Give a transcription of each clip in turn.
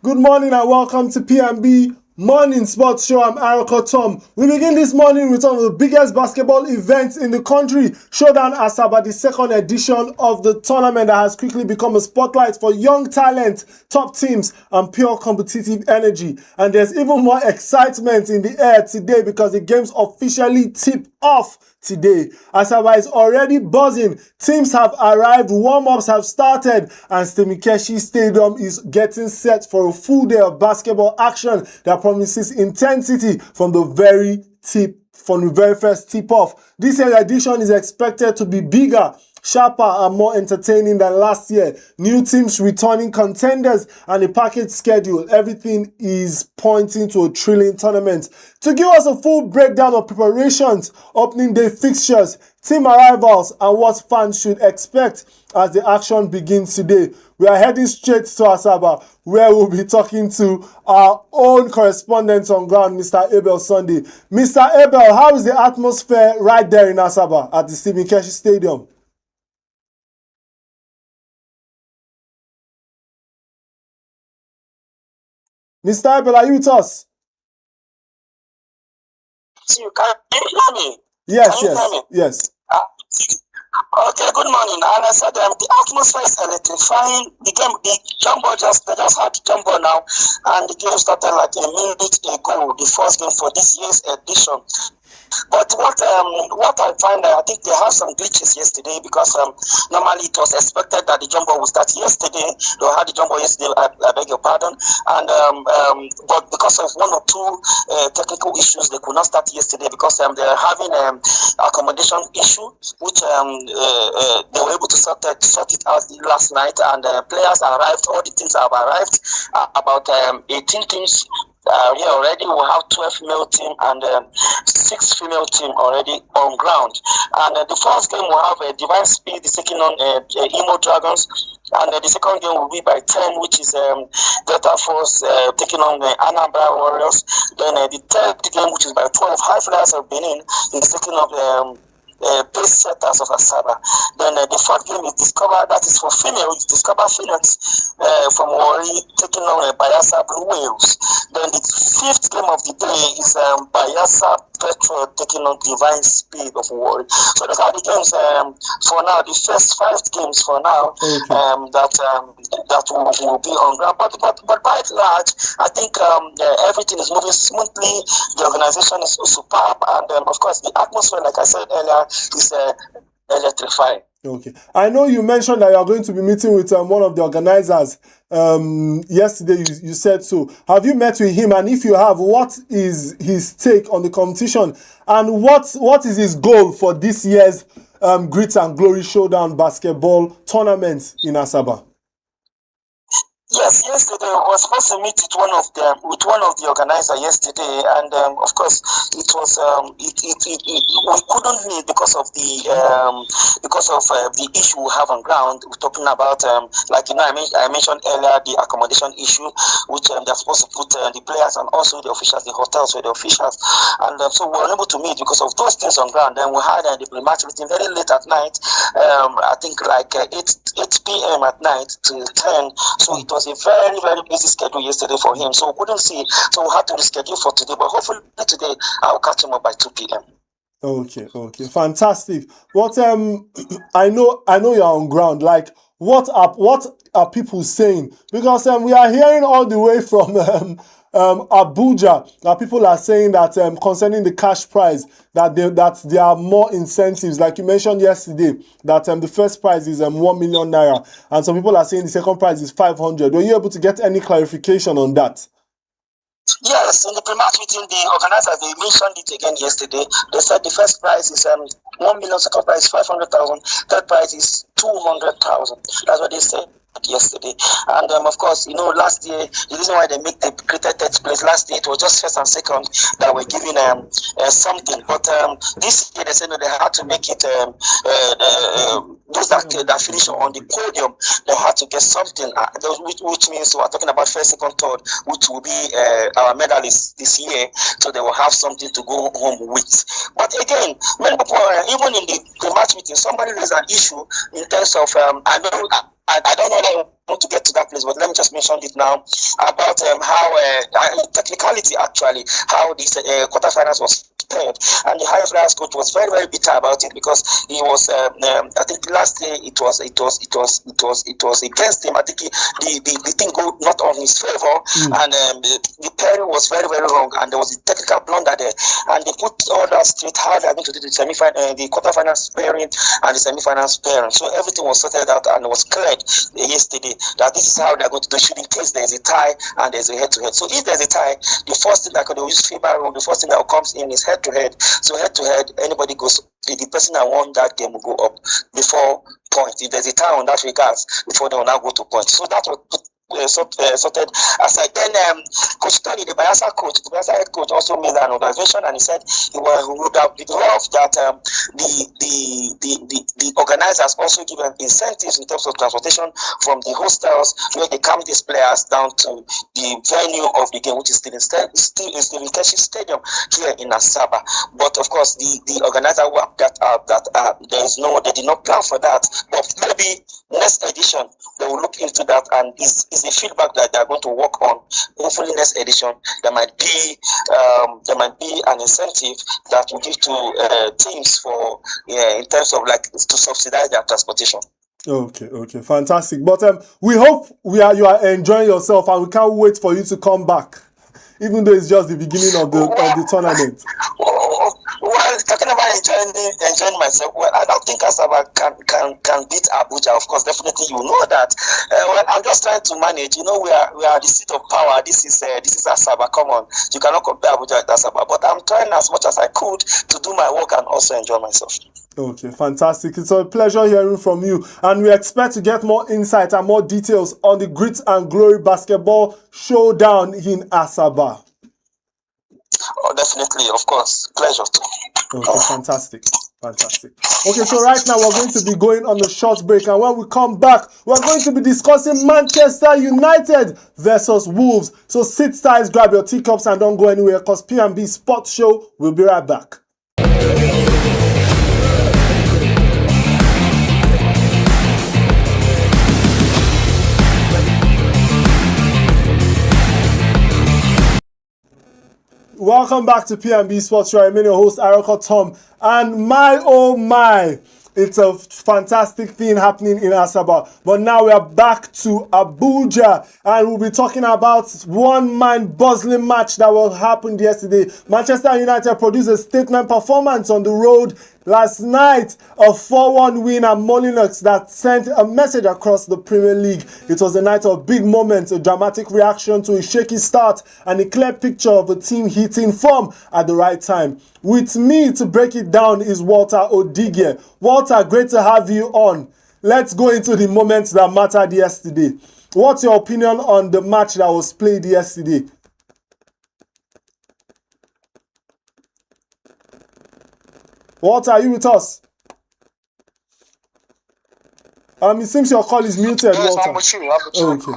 Good morning and welcome to P&B Morning Sports Show. I'm Arako Tom. We begin this morning with one of the biggest basketball events in the country, Showdown Asaba, the second edition of the tournament that has quickly become a spotlight for young talent, top teams, and pure competitive energy. And there's even more excitement in the air today because the games officially tip off today. Asaba is already buzzing. Teams have arrived, warm-ups have started, and Stemikeshi Stadium is getting set for a full day of basketball action that promises intensity from the very first tip-off. This year's edition is expected to be bigger, sharper, and more entertaining than last year. New teams returning contenders and a package schedule. Everything is pointing to a thrilling tournament. To give us a full breakdown of preparations, opening day fixtures, team arrivals, and what fans should expect as the action begins today, we are heading straight to Asaba, where we'll be talking to our own correspondent on ground, Mr. Abel Sunday. Mr. Abel, how is the atmosphere right there in Asaba at the Stemikeshi Stadium? Mr. Abel, are you with us? You can hear me? Yes, Can you hear me? yes. Okay, good morning. And I said the atmosphere is electrifying. The jumbo they just had the jumbo now, and the game started like a minute ago. The first game for this year's edition. But what I find, I think they have some glitches yesterday because normally it was expected that the jumbo would start yesterday. They had the jumbo yesterday, I beg your pardon, and but because of one or two technical issues, they could not start yesterday because they're having accommodation issue, which they were able to sort it out last night, and players arrived. All the teams have arrived. About 18 teams. Here already we have 12 male team and 6 female team already on ground. And the first game will have Divine Speed taking on Emo Dragons, and the second game will be by 10, which is Delta Force taking on the Anambra Warriors. Then the third game, which is by 12, High Flyers of Benin, is taking on Pace Setters of Asaba. Then the fourth game is Discover, that is for females, Discover Phoenix from Wari taking on Bayelsa Blue Whales. Then the fifth game of the day is Bayelsa Petrol taking on Divine Speed of Wari. So those are the games for now, the first 5 games for now. Okay. That will be on ground. But by and large, I think everything is moving smoothly. The organization is superb, and of course the atmosphere, like I said earlier, is electrifying. Okay. I know you mentioned that you are going to be meeting with one of the organizers yesterday. You said so. Have you met with him? And if you have, what is his take on the competition? And what is his goal for this year's Grit and Glory Showdown basketball tournament in Asaba? Yes, yesterday I was supposed to meet with one of the organizers yesterday, and of course it was we couldn't meet because of the issue we have on ground. We're talking about like I mentioned earlier, the accommodation issue, which they're supposed to put the players and also the officials, the hotels for the officials, and so we were unable to meet because of those things on ground. Then we had the match meeting very late at night, I think like 8 p.m. at night till 10. So it was a very, very busy schedule yesterday for him, so we couldn't see. So we had to reschedule for today, but hopefully today I'll catch him up by 2 p.m. Okay, fantastic. What I know you're on ground. Like, what are people saying? Because we are hearing all the way from Abuja that people are saying that concerning the cash prize, that there are more incentives. Like you mentioned yesterday, that the first prize is 1 million naira, and some people are saying the second prize is 500. Were you able to get any clarification on that? Yes, in the pre-match meeting, the organizers, they mentioned it again yesterday. They said the first prize is 1 million, second prize is 500,000, third prize is 200,000. That's what they said yesterday. And of course, last year, the reason why they make the created third place last year, it was just first and second that were given something. But this year they said they had to make it those that finish on the podium, they had to get something, which means we're talking about first, second, third, which will be our medalists this year. So they will have something to go home with. But again, many people, even in the match meeting, somebody raised an issue in terms of I don't know want to get to that place, but let me just mention it now about how technicality actually, how this quarterfinals was played, and the high flyers coach was very, very bitter about it because he was I think last day it was against him. I think the thing go not on his favor, and the pairing was very, very wrong, and there was a technical blunder there, and they put all that straight how they are going to do the the quarterfinals pairing and the semi-finals pairing. So everything was sorted out and it was cleared yesterday that this is how they are going to do it in case there is a tie and there is a head-to-head. So if there's a tie, the first thing that could use FIBA rule, the first thing that comes in is head-to-head. So head-to-head, anybody goes, the person that won that game will go up before points. If there's a tie on that regards, before they will now go to points. So that was sorted aside. Then Coach Tony, the Bayelsa head coach, also made an observation, and he said he would have loved that the organizers also given incentives in terms of transportation from the hostels where they come these players down to the venue of the game, which is still in Keshi Stadium here in Asaba. But of course, the organizer worked that out that they did not plan for that. But maybe next edition they will look into that, and is a feedback that they are going to work on. Hopefully next edition there might be an incentive that will give to teams for in terms of like to subsidize their transportation. Okay, fantastic. But we hope you are enjoying yourself, and we can't wait for you to come back, even though it's just the beginning of the tournament. Well, talking about enjoying myself, well, I don't think Asaba can beat Abuja. Of course, definitely you know that. Well, I'm just trying to manage. You know, we are the seat of power. This is Asaba. Come on, you cannot compare Abuja with Asaba. But I'm trying as much as I could to do my work and also enjoy myself. Okay, fantastic. It's a pleasure hearing from you, and we expect to get more insight and more details on the Grit and Glory basketball showdown in Asaba. Oh, definitely, of course. Pleasure too. Okay, fantastic. Okay, so right now we're going to be going on a short break, and when we come back, we're going to be discussing Manchester United versus Wolves. So sit tight, grab your teacups, and don't go anywhere, because P&B Sports Show will be right back. Welcome back to P&B Sports Show. I'm your host, Araka Tom. And my, oh my, it's a fantastic thing happening in Asaba. But now we are back to Abuja, and we'll be talking about one mind-boggling match that will happen yesterday. Manchester United produced a statement performance on the road last night, a 4-1 win at Molyneux that sent a message across the Premier League. It was a night of big moments, a dramatic reaction to a shaky start, and a clear picture of a team hitting form at the right time. With me to break it down is Walter Odigye. Walter, great to have you on. Let's go into the moments that mattered yesterday. What's your opinion on the match that was played yesterday? Walter, are you with us? It seems your call is muted, yes, Walter. I'm with you. Okay.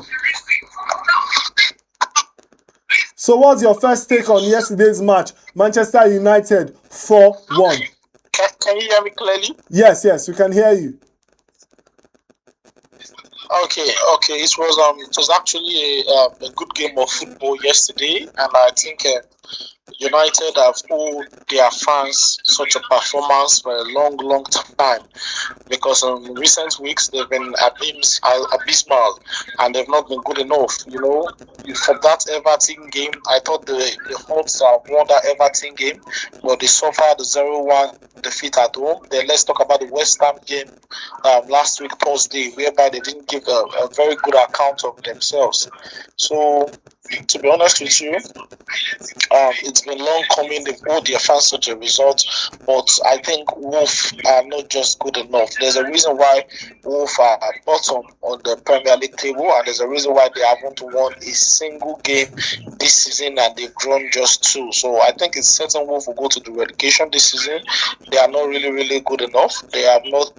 So what's your first take on yesterday's match? Manchester United 4-1. Can you hear me clearly? Yes, we can hear you. Okay. It was actually a good game of football yesterday, and I think United have owed their fans such a performance for a long time, because in recent weeks they've been abysmal and they've not been good enough. You know, for that Everton game, I thought the Hawks won that Everton game, but they suffered the 0-1 defeat at home. Then let's talk about the West Ham game last week Thursday, whereby they didn't give a very good account of themselves. So, to be honest with you, it's been long coming. They've owed their fans such a result, but I think Wolves are not just good enough. There's a reason why Wolves are at bottom on the Premier League table, and there's a reason why they haven't won a single game this season, and they've drawn just 2. So I think it's certain Wolves will go to the relegation this season. They are not really good enough. They have not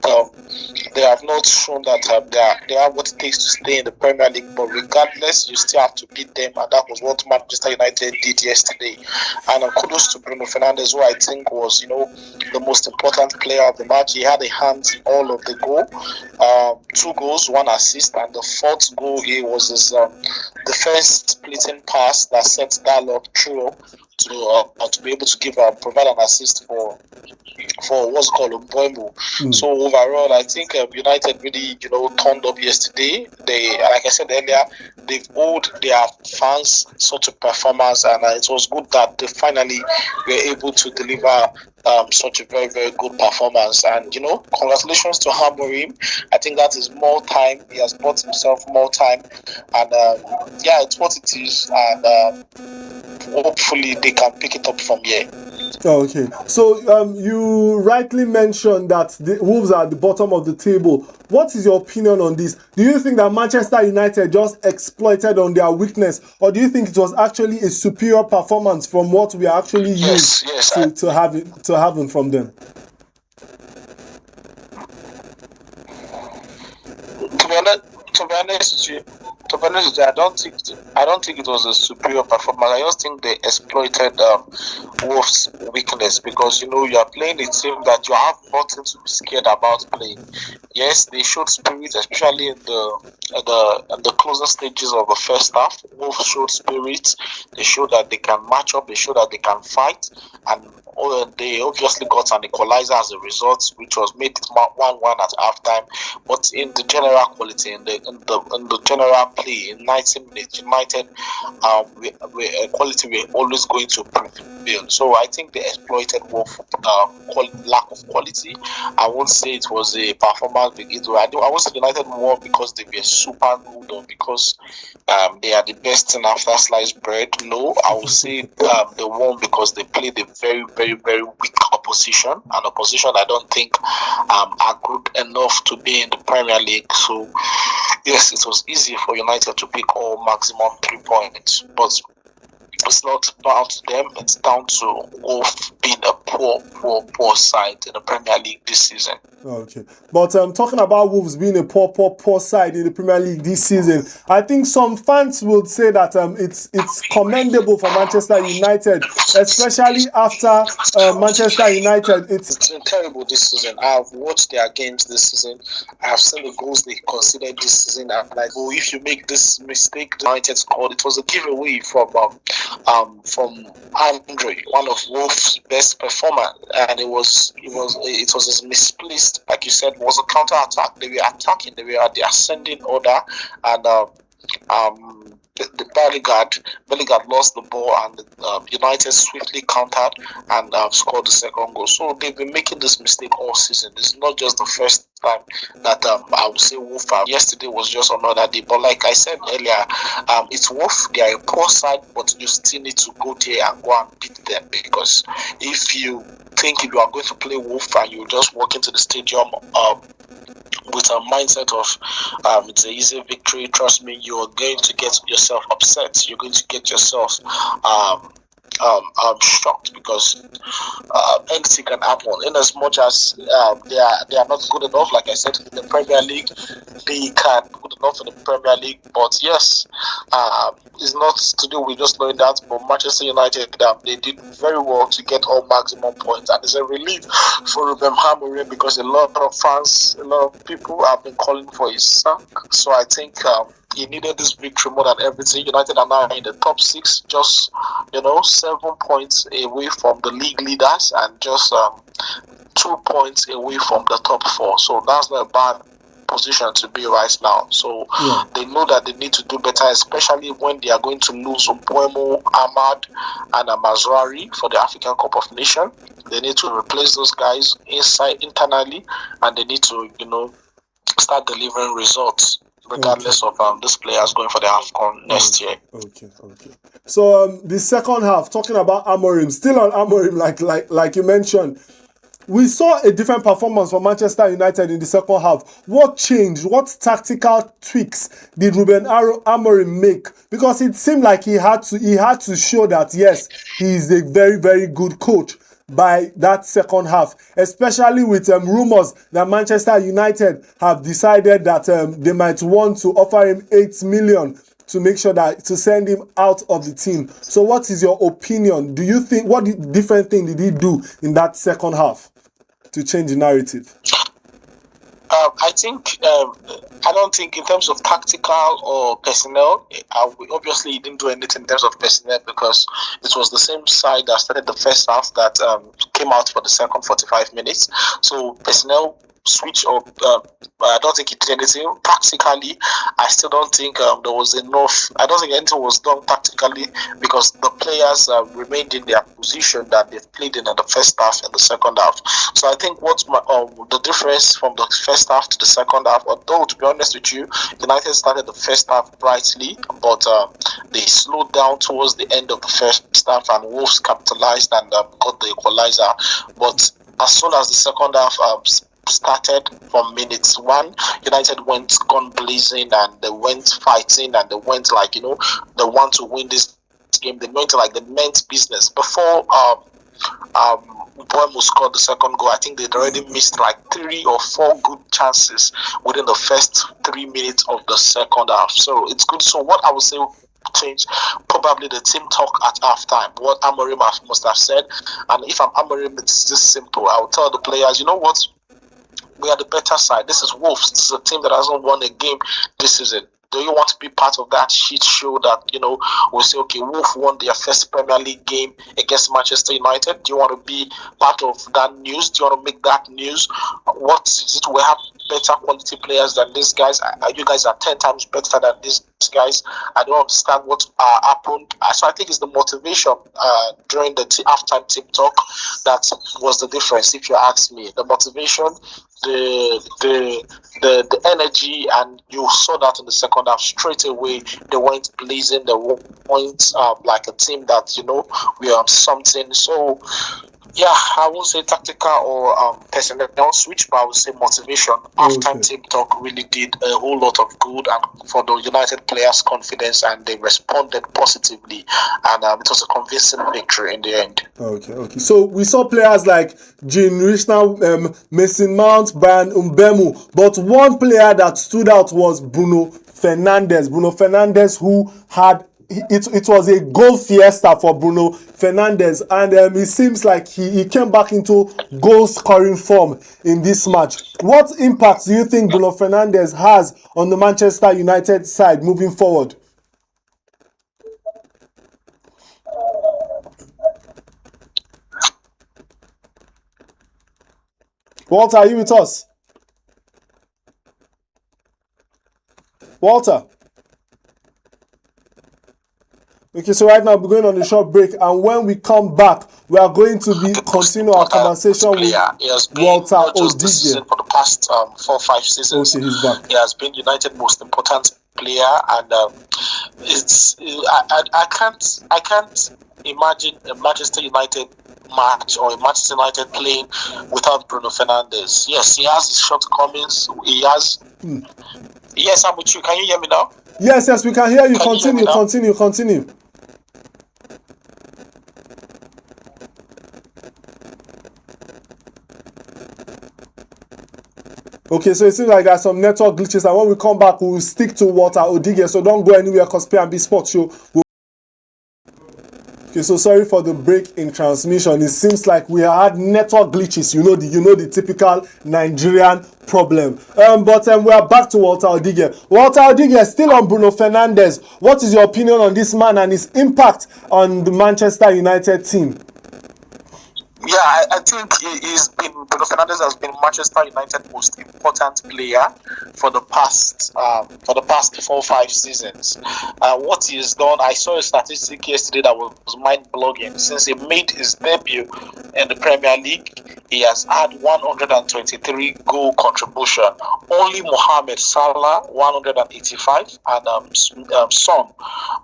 shown that they have what it takes to stay in the Premier League. But regardless, you still have to beat them game, and that was what Manchester United did yesterday. And kudos to Bruno Fernandes, who I think was, the most important player of the match. He had a hand in all of the goal, 2 goals, 1 assist, and the 4th goal he was his defense splitting pass that set that up through to be able to provide an assist for what's called Mbeumo. So overall, I think United really, turned up yesterday. They, like I said earlier, they've owed their fans such a performance, and it was good that they finally were able to deliver such a very, very good performance. And congratulations to Amorim. I think that is more time. He has bought himself more time, and it's what it is. And hopefully they can pick it up from here. Okay, so you rightly mentioned that the Wolves are at the bottom of the table. What is your opinion on this? Do you think that Manchester United just exploited on their weakness, or do you think it was actually a superior performance from what we are actually used to having from them? To be honest, I don't think it was a superior performance. I just think they exploited Wolves' weakness, because you are playing a team that you have nothing to be scared about playing. Yes, they showed spirit, especially in the closer stages of the first half. Wolves showed spirit. They showed that they can match up. They showed that they can fight, and they obviously got an equalizer as a result, which was made 1-1 at halftime. But in the general quality, in the general play, in 90 minutes, United quality were always going to prevail. So I think they exploited Wolves' lack of quality. I won't say it was a performance begins. I won't say United won because they were super good or because they are the best in after sliced bread. No, I will say they won because they played a very, very, very weak opposition, an opposition I don't think are good enough to be in the Premier League. So yes, it was easy for United to pick all maximum 3 points, but it's not down to them. It's down to Wolves being a poor side in the Premier League this season. Okay, but talking about Wolves being a poor side in the Premier League this season, I think some fans will say that it's commendable for Manchester United, especially after Manchester United. It's been terrible this season. I've watched their games this season. I've seen the goals they conceded this season. I'm like, if you make this mistake, the United scored. It was a giveaway from Andre, one of Wolves' best performers, and it was his misplaced. Like you said, was a counter attack. They were attacking. They were at the ascending order, and the Bellegarde lost the ball, and United swiftly countered and scored the second goal. So they've been making this mistake all season. This is not just the first time that I would say Wolf. Yesterday was just another day, but like I said earlier, it's Wolf. They are a poor side, but you still need to go there and go and beat them, because if you are going to play Wolf and you just walk into the stadium with a mindset of it's an easy victory, trust me, you are going to get yourself upset. You're going to get yourself shocked, because anything can happen. In as much as they are not good enough, like I said, in the Premier League, they can good enough in the Premier League. But yes, it's not to do with just knowing that. But Manchester United, they did very well to get all maximum points, and it's a relief for Ruben Amorim, because a lot of fans, a lot of people have been calling for his sack. So I think he needed this victory more than everything. United are now in the top 6, just 7 points away from the league leaders, and just 2 points away from the top 4. So that's not a bad position to be right now. So they know that they need to do better, especially when they are going to lose Mbeumo, Ahmad, and Mazraoui for the African Cup of Nations. They need to replace those guys internally, and they need to start delivering results, regardless of these players going for the AFCON next year. Okay. So the second half, talking about Amorim, still on Amorim, like you mentioned, we saw a different performance from Manchester United in the second half. What changed? What tactical tweaks did Ruben Amorim make? Because it seemed like he had to show that yes, he is a very, very good coach by that second half, especially with rumors that Manchester United have decided that they might want to offer him 8 million to make sure that to send him out of the team. So what is your opinion? Do you think what different thing did he do in that second half to change the narrative? I think I don't think in terms of tactical or personnel, obviously he didn't do anything in terms of personnel because it was the same side that started the first half that came out for the second 45 minutes. So personnel switch up. I don't think he did anything tactically. I still don't think there was enough. I don't think anything was done tactically because the players remained in their position that they've played in the first half and the second half. So I think what's the difference from the first half to the second half, although to be honest with you, United started the first half brightly, but they slowed down towards the end of the first half and Wolves capitalized and got the equalizer. But as soon as the second half started, from minutes 1, United went gun blazing and they went fighting and they went they want to win this game. They went like they meant business. Before Bournemouth scored the second goal, I think they'd already missed like 3 or 4 good chances within the first 3 minutes of the second half. So it's good. So what I would say change probably the team talk at halftime. What Amorim must have said, and if I'm Amorim, it's just simple. I will tell the players, you know what? We are the better side. This is Wolves. This is a team that hasn't won a game this season. Do you want to be part of that shit show that, we'll say, okay, Wolves won their first Premier League game against Manchester United? Do you want to be part of that news? Do you want to make that news? What is it? We have better quality players than these guys. You guys are 10 times better than these guys. I don't understand what happened. So I think it's the motivation during the halftime team talk that was the difference, if you ask me. The motivation, the energy, and you saw that in the second half straight away. They went blazing. They went like a team that we are on something. So yeah, I won't say tactical or personnel switch, but I would say motivation. Halftime team talk really did a whole lot of good and for the United players' confidence, and they responded positively, and it was a convincing victory in the end. Okay. So we saw players like Jean Richner, Mason Mount, Brian Mbeumo, but one player that stood out was Bruno Fernandes. Bruno Fernandes, who had it was a goal fiesta for Bruno Fernandes, and it seems like he came back into goal scoring form in this match. What impact do you think Bruno Fernandes has on the Manchester United side moving forward? Walter, are you with us? Walter? Okay, so right now we're going on a short break, and when we come back, we are going to continue our conversation with Walter Odige. For the past 4-5 seasons, okay, he's back. He has been United's most important player, and I can't imagine a Manchester United match or a Manchester United playing without Bruno Fernandes. Yes, he has his shortcomings. He has. Yes, I'm with you. Can you hear me now? Yes, we can hear you. Continue. Okay, so it seems like there's some network glitches, and when we come back, we'll stick to Walter Odige. So don't go anywhere, because P&B Sports Show. Okay, so sorry for the break in transmission. It seems like we had network glitches. You know the typical Nigerian problem. But we are back to Walter Odige. Walter Odige, still on Bruno Fernandes. What is your opinion on this man and his impact on the Manchester United team? Yeah, I think Bruno Fernandes has been Manchester United's most important player for the past 4-5 seasons. What he has done, I saw a statistic yesterday that was mind-blowing. Since he made his debut in the Premier League, he has had 123 goal contribution. Only Mohamed Salah 185 and Son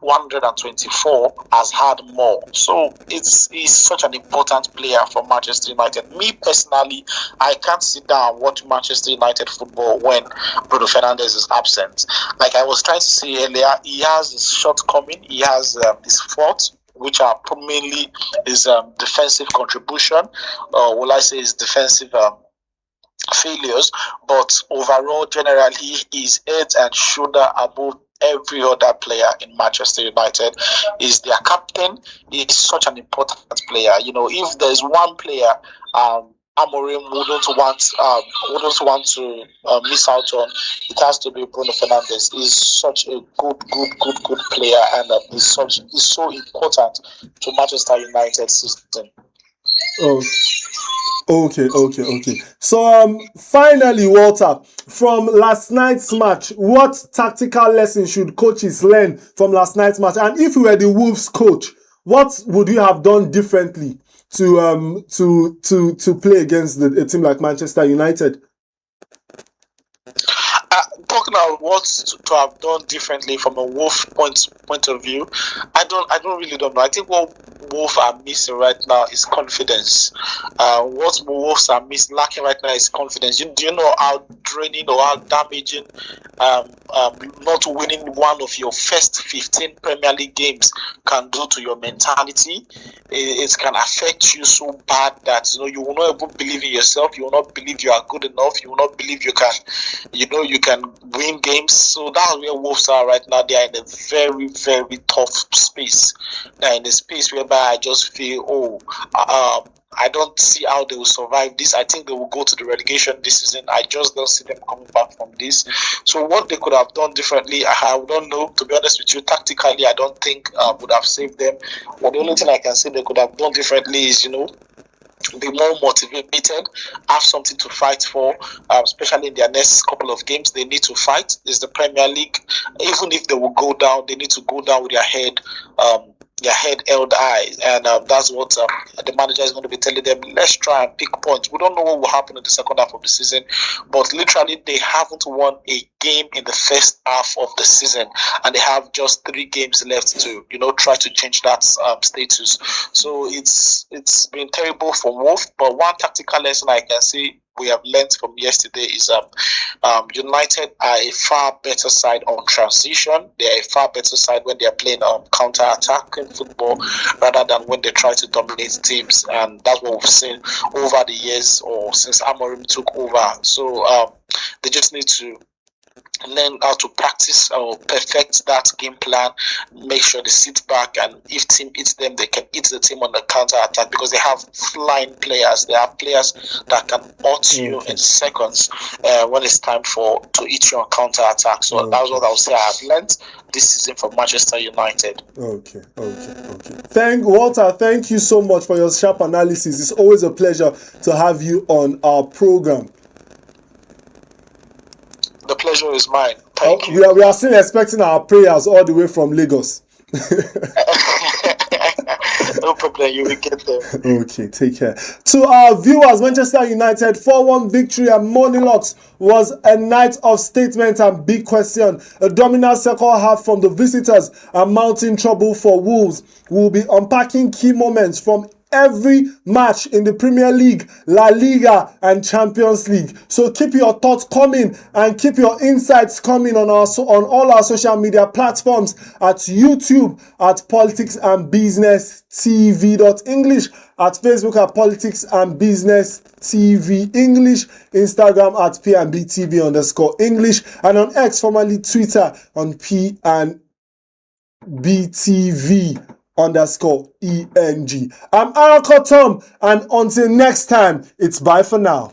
124 has had more. So he's such an important player for Manchester United. Me personally, I can't sit down and watch Manchester United football when Bruno Fernandes is absent. Like I was trying to say earlier, he has his shortcoming, he has his faults, which are mainly his defensive contribution, or will I say his defensive failures, but overall, generally, he's head and shoulder above every other player in Manchester United. Is their captain. He's such an important player. You know, if there's one player Amorim wouldn't want to miss out on, it has to be Bruno Fernandes. He's such a good player, and he's so important to Manchester United system. Oh, okay. So, finally, Walter, from last night's match, what tactical lesson should coaches learn from last night's match? And if you were the Wolves coach, what would you have done differently to play against a team like Manchester United? Talking about what to have done differently from a Wolf point of view, I really don't know. I think what Wolves are missing right now is confidence. What Wolves are lacking right now is confidence. Do you know how draining or how damaging not winning one of your first 15 Premier League games can do to your mentality? It can affect you so bad that you will not even believe in yourself. You will not believe you are good enough. You will not believe you can win games. So that's where Wolves are right now. They are in a very, very tough space. They are in a space whereby I just feel, I don't see how they will survive this. I think they will go to the relegation this season. I just don't see them coming back from this. So what they could have done differently, I don't know. To be honest with you, tactically, I don't think would have saved them. But the only thing I can say they could have done differently is, be more motivated, have something to fight for, especially in their next couple of games. They need to fight. It's the Premier League. Even if they will go down, they need to go down with their head held high, and that's what the manager is going to be telling them. Let's try and pick points. We don't know what will happen in the second half of the season, but literally they haven't won a game in the first half of the season, and they have just 3 games left to try to change that status. So it's been terrible for Wolf. But one tactical lesson I can see we have learned from yesterday is United are a far better side on transition. They are a far better side when they are playing counter-attacking football rather than when they try to dominate teams. And that's what we've seen over the years or since Amorim took over. So they just need to learn how to practice or perfect that game plan. Make sure they sit back, and if team hits them, they can hit the team on the counter attack, because they have flying players. They have players that can hurt you in seconds when it's time to hit you on counter attack. So that's what I would say I have learned this season from Manchester United. Okay. Walter, thank you so much for your sharp analysis. It's always a pleasure to have you on our program. The pleasure is mine. Thank you. We are still expecting our prayers all the way from Lagos. No problem, you will get there. Okay, take care. To our viewers, Manchester United 4-1 victory at Moneylocks was a night of statement and big question. A dominant second half from the visitors and mounting trouble for Wolves. We'll be unpacking key moments from every match in the Premier League, La Liga and Champions League. So keep your thoughts coming and keep your insights coming on all our social media platforms, at YouTube at Politics&BusinessTV.English, at Facebook at Politics&BusinessTV.English, Instagram at PNBTV_English, and on X, formerly Twitter, on PNBTV_ENG. I'm Aaron Tom, and until next time, it's bye for now.